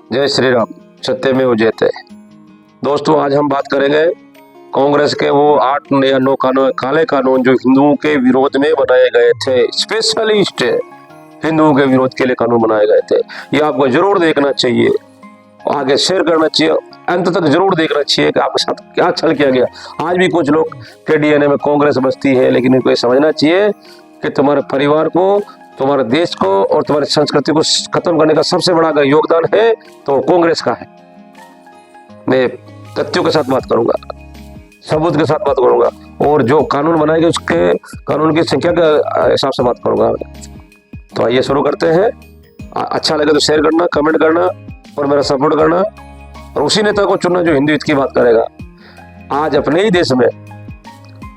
जय श्री राम। सत्यमेव जयते। दोस्तों, आज हम बात करेंगे कांग्रेस के वो 8 या 9 कानून, काले कानून जो हिंदुओं के विरोध में बनाए गए थे। स्पेशलिस्ट हिंदुओं के विरोध के लिए कानून बनाए गए थे। ये आपको जरूर देखना चाहिए, आगे शेयर करना चाहिए, अंत तक जरूर देखना चाहिए कि आपके साथ क्या छल किया गया। आज भी कुछ लोग के डीएनए में कांग्रेस बसती है, लेकिन इनको ये समझना चाहिए कि तुम्हारे परिवार को, तुम्हारे देश को और तुम्हारी संस्कृति को खत्म करने का सबसे बड़ा अगर योगदान है तो वो कांग्रेस का है। मैं तथ्यों के साथ बात करूंगा, सबूत के साथ बात करूंगा, और जो कानून बनाएंगे उसके कानून की संख्या के हिसाब से बात करूंगा। तो आइए शुरू करते हैं। अच्छा लगे तो शेयर करना, कमेंट करना और मेरा सपोर्ट करना, और उसी नेता को चुनना जो हिंदू हित की बात करेगा। आज अपने ही देश में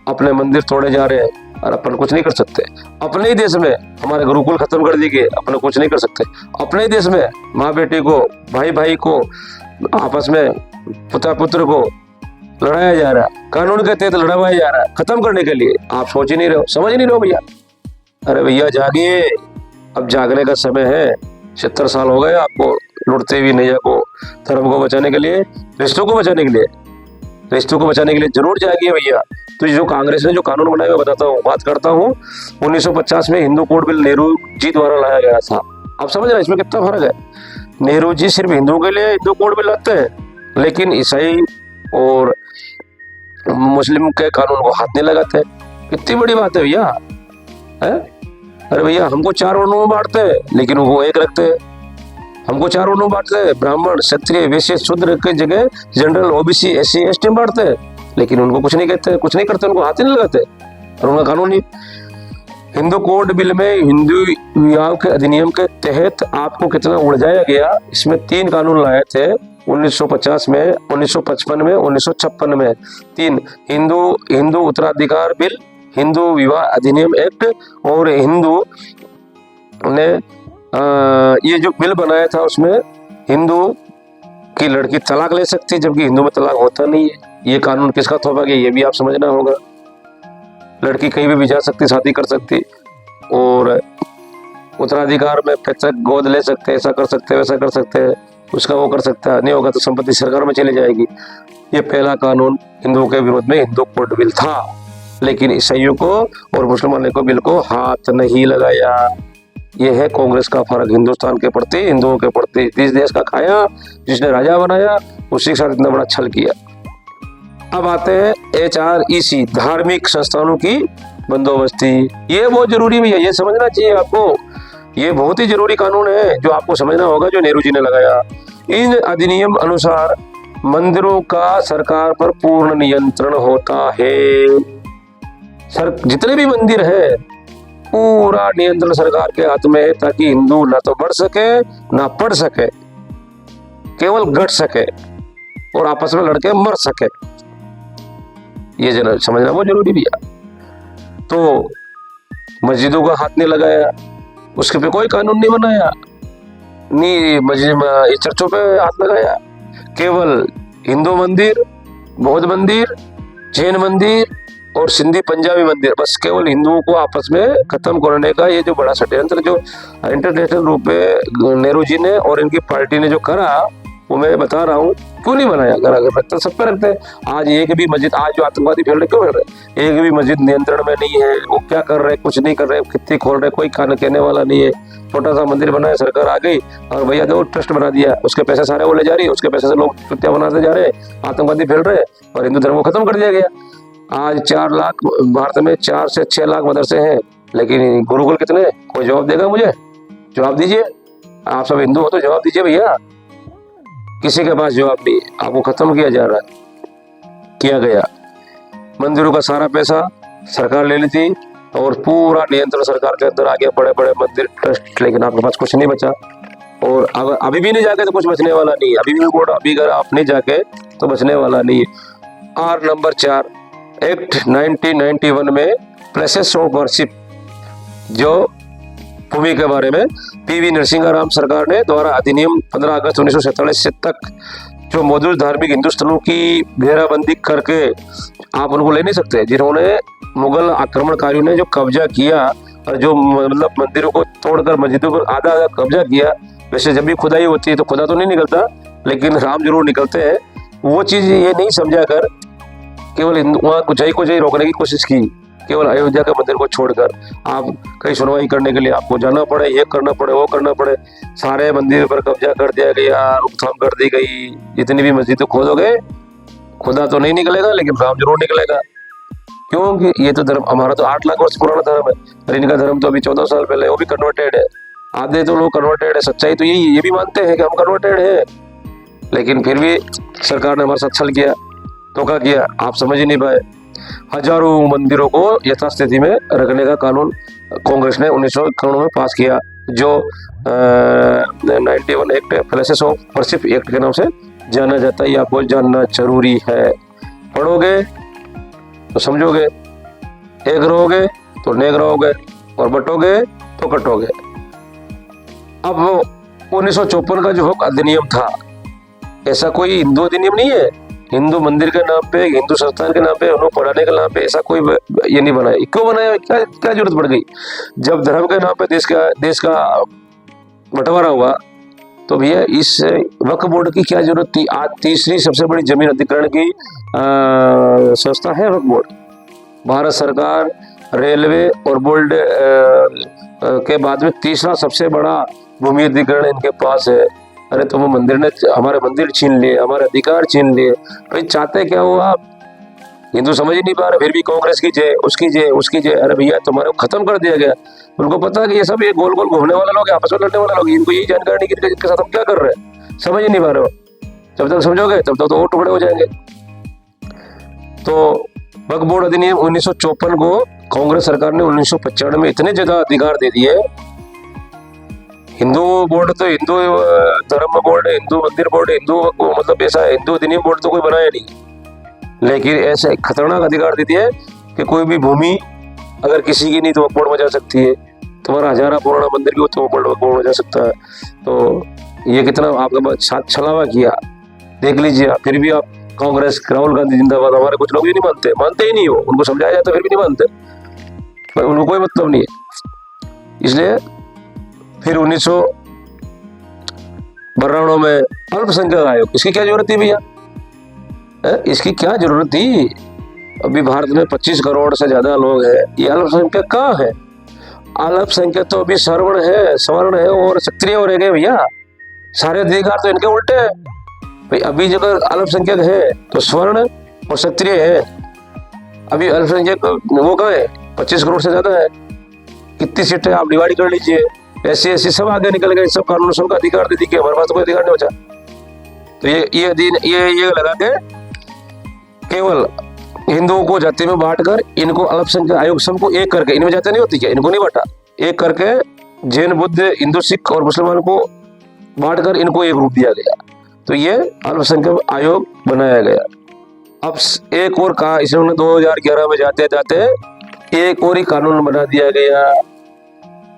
अपने मंदिर तोड़े जा रहे हैं और अपन कुछ नहीं कर सकते। अपने ही देश में हमारे गुरुकुल खत्म कर दिए, अपन कुछ नहीं कर सकते। अपने ही देश में माँ बेटी को, भाई भाई को, आपस में पुत्र पुत्र को लड़ाया जा रहा है, कानून के तहत लड़वाया जा रहा है खत्म करने के लिए। आप सोच ही नहीं रहे हो, समझ ही नहीं रहे हो भैया। अरे भैया जागिए, अब जागने का समय है। 70 साल हो गए आपको लुटते हुए नैया को, धर्म को बचाने के लिए, रिश्तों को बचाने के लिए, रिश्तों को बचाने के लिए जरूर जागिए भैया। तो जो कांग्रेस ने जो कानून बनाया मैं बताता हूँ, बात करता हूँ। 1950 में हिंदू कोड बिल नेहरू जी द्वारा लाया गया था। आप समझ रहे हैं इसमें कितना फर्क है। नेहरू जी सिर्फ हिंदुओं के लिए हिंदू कोड बिल लाते हैं, लेकिन ईसाई और मुस्लिम के कानून को हाथ नहीं लगाते। कितनी बड़ी बात है भैया, है? अरे भैया, हमको 4 वर्णों में बांटते हैं, लेकिन वो एक रखते हैं। हमको 4 वर्णों में बांटते हैं, ब्राह्मण, क्षत्रिय, वैश्य, शूद्र की जगह जनरल, ओबीसी, एससी, एसटी में बांटते हैं, लेकिन उनको कुछ नहीं कहते, कुछ नहीं करते, उनको हाथ ही नहीं लगाते, और उनका कानून नहीं। हिंदू कोड बिल में हिंदू विवाह के अधिनियम के तहत आपको कितना उलझाया गया। इसमें 3 कानून लाए थे 1950 में, 1955 में, 1956 में। 3 हिंदू उत्तराधिकार बिल, हिंदू विवाह अधिनियम एक्ट, और हिंदू ने ये जो बिल बनाया था उसमें हिंदू की लड़की तलाक ले सकती है, जबकि हिंदू में तलाक होता नहीं है। ये कानून किसका थोपा गया ये भी आप समझना होगा। लड़की कहीं भी जा सकती, शादी कर सकती, और उत्तराधिकार में पैतृक गोद ले सकते, ऐसा कर सकते, वैसा कर सकते, उसका वो कर सकता है। नहीं होगा तो संपत्ति सरकार में चली जाएगी। ये पहला कानून हिंदुओं के विरोध में हिंदू कोड बिल था, लेकिन ईसाइयों को और मुसलमानों को बिल को हाथ नहीं लगाया। ये है कांग्रेस का फर्क हिंदुस्तान के प्रति, हिंदुओं के प्रति। जिस देश का खाया, जिसने राजा बनाया, उसी के साथ इतना बड़ा छल किया। अब आते हैं HREC, धार्मिक संस्थानों की बंदोबस्ती। ये बहुत जरूरी भी है, ये समझना चाहिए आपको। ये बहुत ही जरूरी कानून है जो आपको समझना होगा, जो नेहरू जी ने लगाया। इन अधिनियम अनुसार मंदिरों का सरकार पर पूर्ण नियंत्रण होता है। जितने भी मंदिर है, पूरा नियंत्रण सरकार के हाथ में है, ताकि हिंदू ना तो बढ़ सके ना पढ़ सके, केवल घट सके और आपस में लड़के मर सके। ये समझना वो जरूरी भी है। तो मस्जिदों का हाथ नहीं लगाया, उसके पे कोई कानून नहीं बनाया, नहीं मस्जिद चर्चों पे हाथ लगाया। केवल हिंदू मंदिर, बौद्ध मंदिर, जैन मंदिर और सिंधी पंजाबी मंदिर, बस केवल हिंदुओं को आपस में खत्म करने का ये जो बड़ा षड्यंत्र जो इंटरनेशनल रूप में नेहरू जी ने और इनकी पार्टी ने जो करा, वो मैं बता रहा हूँ क्यों नहीं बनाया। अगर रखते सब पे रखते हैं। आज एक भी मस्जिद, आज जो आतंकवादी फैल रहे क्यों फैल रहे, एक भी मस्जिद नियंत्रण में नहीं है। वो क्या कर रहे, कुछ नहीं कर रहे, कितनी खोल रहे, कोई कहने वाला नहीं है। छोटा सा मंदिर बनाया, सरकार आ गई और भैया देखो ट्रस्ट बना दिया, उसके पैसे सारे वो ले जा रही है, उसके पैसे से लोग चुत्तियां बनाते जा रहे हैं, आतंकवादी फैल रहे और हिंदू धर्म को खत्म कर दिया गया। आज 4 लाख भारत में 4 से 6 लाख मदरसे हैं, लेकिन गुरुकुल कितने? कोई जवाब देगा मुझे? जवाब दीजिए। आप सब हिंदू हो तो जवाब दीजिए भैया। किसी के पास जवाब नहीं। आपको खत्म किया जा रहा है, किया गया। मंदिरों का सारा पैसा सरकार ले ली थी और पूरा नियंत्रण सरकार के अंदर आ गया, बड़े बड़े मंदिर, ट्रस्ट, लेकिन आपके पास कुछ नहीं बचा। और अगर अभी भी नहीं जाके तो कुछ बचने वाला नहीं है। अभी अगर आप नहीं जाके तो बचने वाला नहीं है। R नंबर 4 एक्ट 1991 में प्लेसेस ऑफ वर्शिप, जो भूमि के बारे में PV नरसिंहाराम सरकार ने द्वारा अधिनियम 15 अगस्त 1947 तक जो मौजूद धार्मिक हिंदू स्थलों की घेराबंदी करके आप उनको ले नहीं सकते। जिन्होंने मुगल आक्रमणकारियों ने जो कब्जा किया और जो मतलब मंदिरों को तोड़कर मस्जिदों पर आधा कब्जा किया, वैसे जब भी खुदाई होती है तो खुदा तो नहीं निकलता, लेकिन राम जरूर निकलते हैं। वो चीज ये नहीं समझा कर केवल हिंदू वहाँ को जय रोकने की कोशिश की, केवल अयोध्या के मंदिर को छोड़कर। आप कहीं सुनवाई करने के लिए आपको जाना पड़े, ये करना पड़े, वो करना पड़े, सारे मंदिर पर कब्जा कर दिया गया, रोकथाम कर दी गई। जितनी भी मस्जिद खोदोगे खुदा तो नहीं निकलेगा, लेकिन राम जरूर निकलेगा। क्योंकि ये तो धर्म हमारा तो 8 लाख वर्ष पुराना धर्म है, और इनका धर्म तो अभी 14 साल पहले, वो भी कन्वर्टेड है। आधे तो लोग कन्वर्टेड है, सच्चाई तो यही, ये भी मानते हैं कि हम कन्वर्टेड है, लेकिन फिर भी सरकार ने हमारे साथ छल किया, धोखा किया। आप समझ ही नहीं पाए। हजारों मंदिरों को यथास्थिति में रखने का कानून कांग्रेस ने 1991 में पास किया, जो 91 act places of worship act के नाम से जाना जाता है। ये आपको जानना जरूरी है। पढ़ोगे तो समझोगे, एक रहोगे तो नेक रहोगे, और बटोगे तो कटोगे। अब वो 1954 का जो अधिनियम था, ऐसा कोई हिंदू अधिनियम नहीं है। हिंदू मंदिर के नाम पे, हिंदू संस्थान के नाम पे, उन्होंने पढ़ाने के नाम पे ऐसा कोई ये नहीं बनाया। क्यों बनाया? क्या जरूरत पड़ गई? जब धर्म के नाम पे देश का बंटवारा हुआ, तो भैया इस वक्फ बोर्ड की क्या जरूरत थी? आज तीसरी सबसे बड़ी जमीन अधिग्रहण की संस्था है वक्फ बोर्ड। भारत सरकार, रेलवे और बोर्ड के बाद में तीसरा सबसे बड़ा भूमि अधिग्रहण इनके पास है। अरे तुम मंदिर ने हमारे मंदिर छीन लिए, हमारे अधिकार छीन लिए, भाई चाहते क्या हो आप? हिंदू समझ ही नहीं पा रहे, फिर भी कांग्रेस की जय, उसकी जय, उसकी जय। अरे भैया तुम्हारे को खत्म कर दिया गया। उनको पता है कि ये सब ये गोल गोल घूमने वाले लोग, आपस में लड़ने वाले लोग, इनको यही जानकारी नहीं कि इनके साथ हम क्या कर रहे हैं, समझ ही नहीं पा रहे हो। जब तक समझोगे तब तक तो और टुकड़े हो जाएंगे। तो वक्फ बोर्ड अधिनियम 1954 को कांग्रेस सरकार ने 1995 में इतने ज्यादा अधिकार दे दिए। हिंदू बोर्ड तो हिंदू धर्म बोर्ड, हिंदू मंदिर बोर्ड, हिंदू मतलब ऐसा हिंदू अधिनियम बोर्ड तो कोई बनाया नहीं, लेकिन ऐसे खतरनाक अधिकार दे दिए कि कोई भी भूमि अगर किसी की नहीं तो वक्फ बोर्ड में जा सकती है। तुम्हारा हजारा पुराना मंदिर भी तो वक्फ बोर्ड में जा सकता है। तो ये कितना आपके साथ छलावा किया, देख लीजिए। फिर भी आप कांग्रेस, राहुल गांधी जिंदाबाद, हमारे कुछ लोग भी नहीं मानते ही नहीं हो। उनको समझाया जाता फिर भी नहीं मानते, उनको कोई मतलब नहीं है। इसलिए फिर 1992 में अल्पसंख्यक आयोग, इसकी क्या जरूरत थी भैया? इसकी क्या जरूरत थी? अभी भारत में 25 करोड़ से ज्यादा लोग हैं, ये अल्पसंख्यक कहाँ है? अल्पसंख्यक तो अभी सवर्ण है और क्षत्रिय हो रह गए भैया। सारे अधिकार तो इनके उल्टे हैं भाई। अभी जब अल्पसंख्यक है तो स्वर्ण और क्षत्रिय है, अभी अल्पसंख्यक वो कहाँ है? 25 करोड़ से ज्यादा है। कितनी सीटें आप डिवाइड कर लीजिए, ऐसे सब आगे निकल गए, सब कानून सबका अधिकार दे दी, हमारे पास तो कोई अधिकार नहीं बचा। तो ये लगा के केवल हिंदुओं को जाति में बांटकर इनको अल्पसंख्यक आयोग सबको एक करके, इनमें जाति नहीं होती क्या? इनको नहीं बांटा, एक करके जैन, बुद्ध, हिंदू, सिख और मुसलमान को बांटकर इनको एक रूप दिया गया। तो ये अल्पसंख्यक आयोग बनाया गया। अब एक और कहा इसने 2011 में जाते जाते एक और ही कानून बना दिया गया,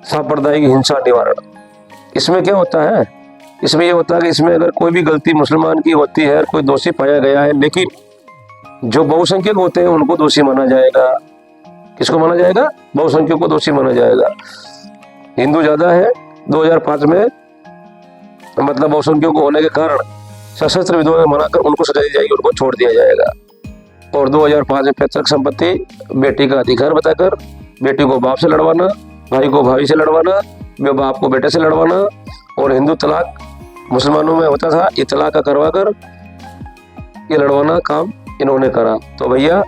सांप्रदायिक हिंसा निवारण। इसमें क्या होता है? इसमें यह होता है कि इसमें अगर कोई भी गलती मुसलमान की होती है, कोई दोषी पाया गया है, लेकिन जो बहुसंख्यक होते हैं उनको दोषी माना जाएगा। किसको माना जाएगा? बहुसंख्यक को दोषी माना जाएगा। हिंदू ज्यादा है 2005 में, मतलब बहुसंख्यक को होने के कारण सशस्त्र विधवा मनाकर उनको सजा दी जाएगी, उनको छोड़ दिया जाएगा। और 2005 में पैतृक संपत्ति, बेटी का अधिकार बताकर बेटी को बाप से लड़वाना, भाई को भाभी से लड़वाना, बाप को बेटे से लड़वाना, और हिंदू तलाक मुसलमानों में होता था, ये तलाक का करवा कर ये लड़वाना काम इन्होंने करा। तो भैया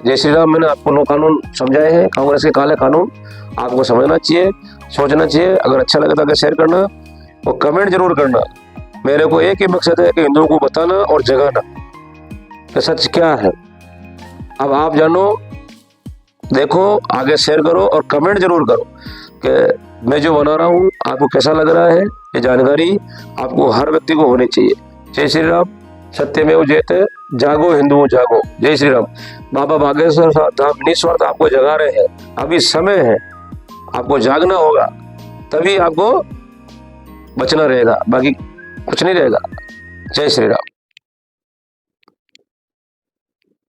जय श्री राम, मैंने आपको 9 कानून समझाए हैं, कांग्रेस के काले कानून। आपको समझना चाहिए, सोचना चाहिए। अगर अच्छा लगे तो शेयर करना और कमेंट जरूर करना। मेरे को एक ही मकसद है कि हिंदुओं को बताना और जगाना कि सच क्या है। अब आप जानो, देखो, आगे शेयर करो और कमेंट जरूर करो कि मैं जो बना रहा हूँ आपको कैसा लग रहा है। ये जानकारी आपको हर व्यक्ति को होनी चाहिए। जय श्री राम, सत्यमेव जयते, जागो हिंदुओं जागो। जय श्री राम। बाबा बागेश्वर धाम निस्वार्थ आपको जगा रहे हैं। अभी समय है, आपको जागना होगा, तभी आपको बचना रहेगा, बाकी कुछ नहीं रहेगा। जय श्री राम।